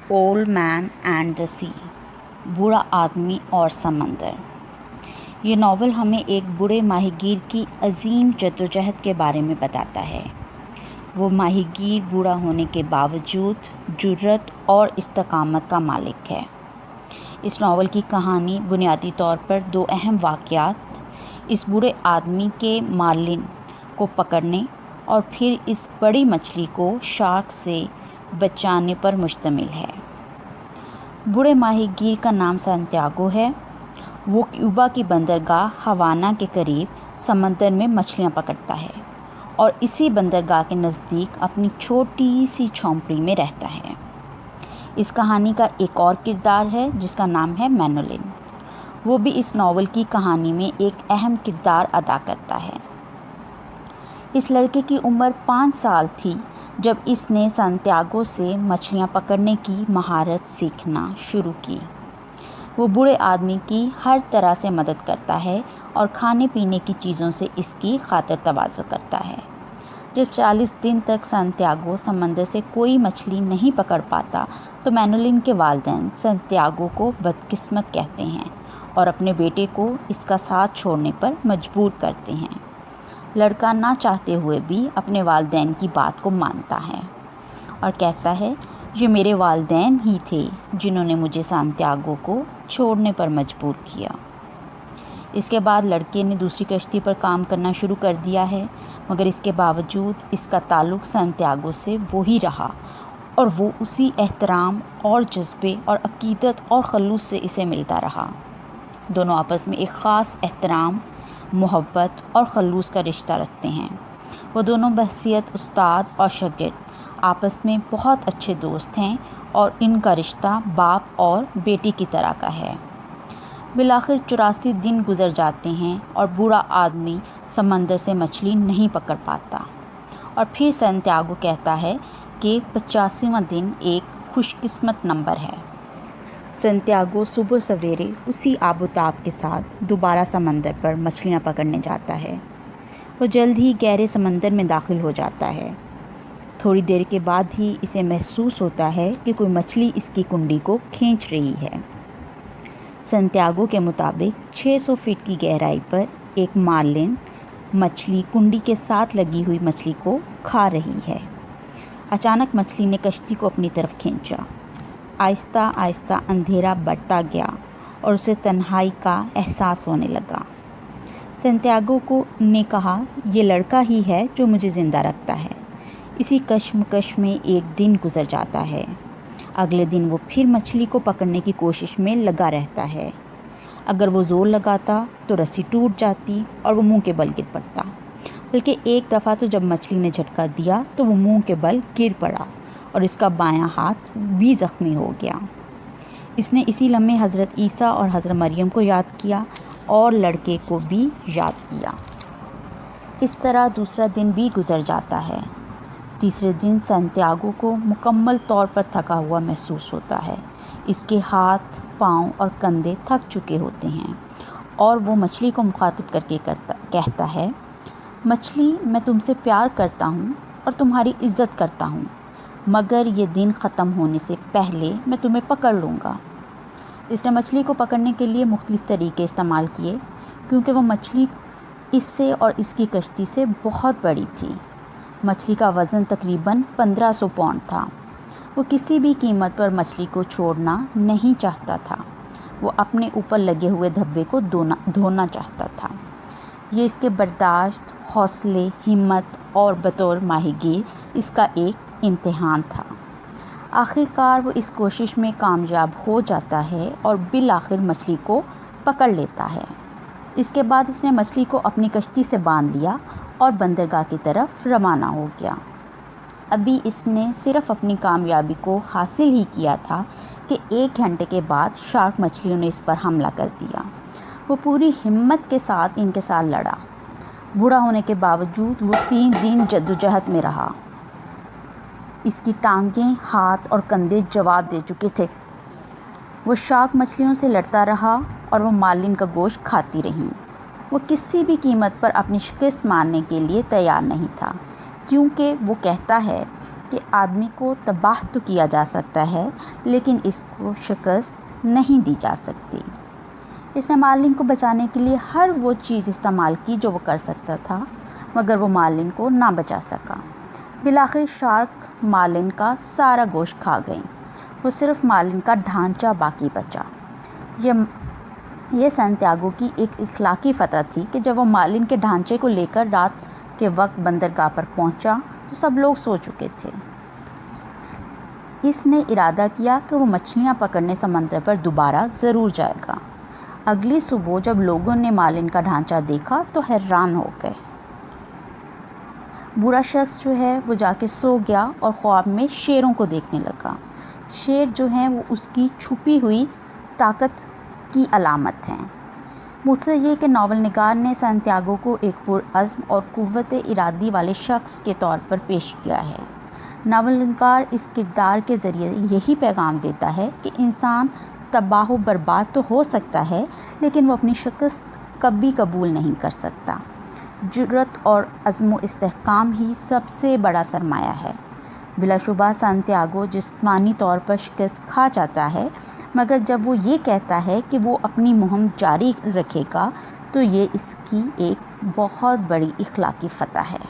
Old man and the سی، بوڑھا آدمی اور سمندر۔ یہ ناول ہمیں ایک بوڑھے ماہی گیر کی عظیم جدوجہد کے بارے میں بتاتا ہے۔ وہ ماہی گیر بوڑھا ہونے کے باوجود جرأت اور استقامت کا مالک ہے۔ اس ناول کی کہانی بنیادی طور پر دو اہم واقعات، اس بوڑھے آدمی کے مارلن کو پکڑنے اور پھر اس بڑی مچھلی کو شارک سے بچانے پر مشتمل ہے۔ بوڑھے ماہی گیر کا نام سانتیاگو ہے۔ وہ کیوبا کی بندرگاہ ہوانا کے قریب سمندر میں مچھلیاں پکڑتا ہے اور اسی بندرگاہ کے نزدیک اپنی چھوٹی سی جھونپڑی میں رہتا ہے۔ اس کہانی کا ایک اور کردار ہے جس کا نام ہے مینولن۔ وہ بھی اس ناول کی کہانی میں ایک اہم کردار ادا کرتا ہے۔ اس لڑکے کی عمر 5 سال تھی جب اس نے سانتیاگو سے مچھلیاں پکڑنے کی مہارت سیکھنا شروع کی۔ وہ بوڑھے آدمی کی ہر طرح سے مدد کرتا ہے اور کھانے پینے کی چیزوں سے اس کی خاطر تواضع کرتا ہے۔ جب 40 دن تک سانتیاگو سمندر سے کوئی مچھلی نہیں پکڑ پاتا تو مینولن کے والدین سانتیاگو کو بدقسمت کہتے ہیں اور اپنے بیٹے کو اس کا ساتھ چھوڑنے پر مجبور کرتے ہیں۔ لڑکا نہ چاہتے ہوئے بھی اپنے والدین کی بات کو مانتا ہے اور کہتا ہے یہ میرے والدین ہی تھے جنہوں نے مجھے سانتیاگو کو چھوڑنے پر مجبور کیا۔ اس کے بعد لڑکے نے دوسری کشتی پر کام کرنا شروع کر دیا ہے، مگر اس کے باوجود اس کا تعلق سانتیاگو سے وہی رہا اور وہ اسی احترام اور جذبے اور عقیدت اور خلوص سے اسے ملتا رہا۔ دونوں آپس میں ایک خاص احترام، محبت اور خلوص کا رشتہ رکھتے ہیں۔ وہ دونوں بحیثیت استاد اور شاگرد آپس میں بہت اچھے دوست ہیں اور ان کا رشتہ باپ اور بیٹی کی طرح کا ہے۔ بالآخر 84 دن گزر جاتے ہیں اور بوڑھا آدمی سمندر سے مچھلی نہیں پکڑ پاتا اور پھر سانتیاگو کہتا ہے کہ 85واں دن ایک خوش قسمت نمبر ہے۔ سانتیاگو صبح سویرے اسی آب و تاب کے ساتھ دوبارہ سمندر پر مچھلیاں پکڑنے جاتا ہے۔ وہ جلد ہی گہرے سمندر میں داخل ہو جاتا ہے۔ تھوڑی دیر کے بعد ہی اسے محسوس ہوتا ہے کہ کوئی مچھلی اس کی کنڈی کو کھینچ رہی ہے۔ سانتیاگو کے مطابق 600 فٹ کی گہرائی پر ایک مارلن مچھلی کنڈی کے ساتھ لگی ہوئی مچھلی کو کھا رہی ہے۔ اچانک مچھلی نے کشتی کو اپنی طرف کھینچا۔ آہستہ آہستہ اندھیرا بڑھتا گیا اور اسے تنہائی کا احساس ہونے لگا۔ سانتیاگو نے کہا یہ لڑکا ہی ہے جو مجھے زندہ رکھتا ہے۔ اسی کشمکش میں ایک دن گزر جاتا ہے۔ اگلے دن وہ پھر مچھلی کو پکڑنے کی کوشش میں لگا رہتا ہے۔ اگر وہ زور لگاتا تو رسی ٹوٹ جاتی اور وہ منہ کے بل گر پڑتا، بلکہ ایک دفعہ تو جب مچھلی نے جھٹکا دیا تو وہ منہ کے بل گر پڑا اور اس کا بایاں ہاتھ بھی زخمی ہو گیا۔ اس نے اسی لمحے حضرت عیسیٰ اور حضرت مریم کو یاد کیا اور لڑکے کو بھی یاد کیا۔ اس طرح دوسرا دن بھی گزر جاتا ہے۔ تیسرے دن سانتیاگو کو مکمل طور پر تھکا ہوا محسوس ہوتا ہے۔ اس کے ہاتھ، پاؤں اور کندھے تھک چکے ہوتے ہیں اور وہ مچھلی کو مخاطب کر کے کہتا ہے مچھلی، میں تم سے پیار کرتا ہوں اور تمہاری عزت کرتا ہوں، مگر یہ دن ختم ہونے سے پہلے میں تمہیں پکڑ لوں گا۔ اس نے مچھلی کو پکڑنے کے لیے مختلف طریقے استعمال کیے کیونکہ وہ مچھلی اس سے اور اس کی کشتی سے بہت بڑی تھی۔ مچھلی کا وزن تقریباً 1500 پاؤنڈ تھا۔ وہ کسی بھی قیمت پر مچھلی کو چھوڑنا نہیں چاہتا تھا۔ وہ اپنے اوپر لگے ہوئے دھبے کو دھونا چاہتا تھا۔ یہ اس کے برداشت، حوصلے، ہمت اور بطور ماہی گیر اس کا ایک امتحان تھا۔ آخر کار وہ اس کوشش میں کامیاب ہو جاتا ہے اور بالآخر مچھلی کو پکڑ لیتا ہے۔ اس کے بعد اس نے مچھلی کو اپنی کشتی سے باندھ لیا اور بندرگاہ کی طرف روانہ ہو گیا۔ ابھی اس نے صرف اپنی کامیابی کو حاصل ہی کیا تھا کہ 1 گھنٹے کے بعد شارک مچھلیوں نے اس پر حملہ کر دیا۔ وہ پوری ہمت کے ساتھ ان کے ساتھ لڑا۔ بوڑھا ہونے کے باوجود وہ 3 دن جدوجہد میں رہا۔ اس کی ٹانگیں، ہاتھ اور کندھے جواب دے چکے تھے۔ وہ شارک مچھلیوں سے لڑتا رہا اور وہ مارلن کا گوشت کھاتی رہیں۔ وہ کسی بھی قیمت پر اپنی شکست ماننے کے لیے تیار نہیں تھا، کیونکہ وہ کہتا ہے کہ آدمی کو تباہ تو کیا جا سکتا ہے لیکن اس کو شکست نہیں دی جا سکتی۔ اس نے مارلن کو بچانے کے لیے ہر وہ چیز استعمال کی جو وہ کر سکتا تھا، مگر وہ مارلن کو نہ بچا سکا۔ بالآخر شارک مارلن کا سارا گوشت کھا گئی، وہ صرف مارلن کا ڈھانچہ باقی بچا۔ یہ سانتیاگو کی ایک اخلاقی فتح تھی کہ جب وہ مارلن کے ڈھانچے کو لے کر رات کے وقت بندرگاہ پر پہنچا تو سب لوگ سو چکے تھے۔ اس نے ارادہ کیا کہ وہ مچھلیاں پکڑنے سمندر پر دوبارہ ضرور جائے گا۔ اگلی صبح جب لوگوں نے مارلن کا ڈھانچہ دیکھا تو حیران ہو گئے۔ برا شخص جو ہے وہ جا کے سو گیا اور خواب میں شیروں کو دیکھنے لگا۔ شیر جو ہیں وہ اس کی چھپی ہوئی طاقت کی علامت ہیں۔ مقصد یہ کہ ناول نگار نے سانتیاگو کو ایک پرعزم اور قوت ارادی والے شخص کے طور پر پیش کیا ہے۔ ناول نگار اس کردار کے ذریعے یہی پیغام دیتا ہے کہ انسان تباہ و برباد تو ہو سکتا ہے لیکن وہ اپنی شکست کبھی قبول نہیں کر سکتا۔ جرأت اور عزم و استحکام ہی سب سے بڑا سرمایہ ہے۔ بلا شبہ سانتیاگو جسمانی طور پر شکست کھا جاتا ہے، مگر جب وہ یہ کہتا ہے کہ وہ اپنی مہم جاری رکھے گا تو یہ اس کی ایک بہت بڑی اخلاقی فتح ہے۔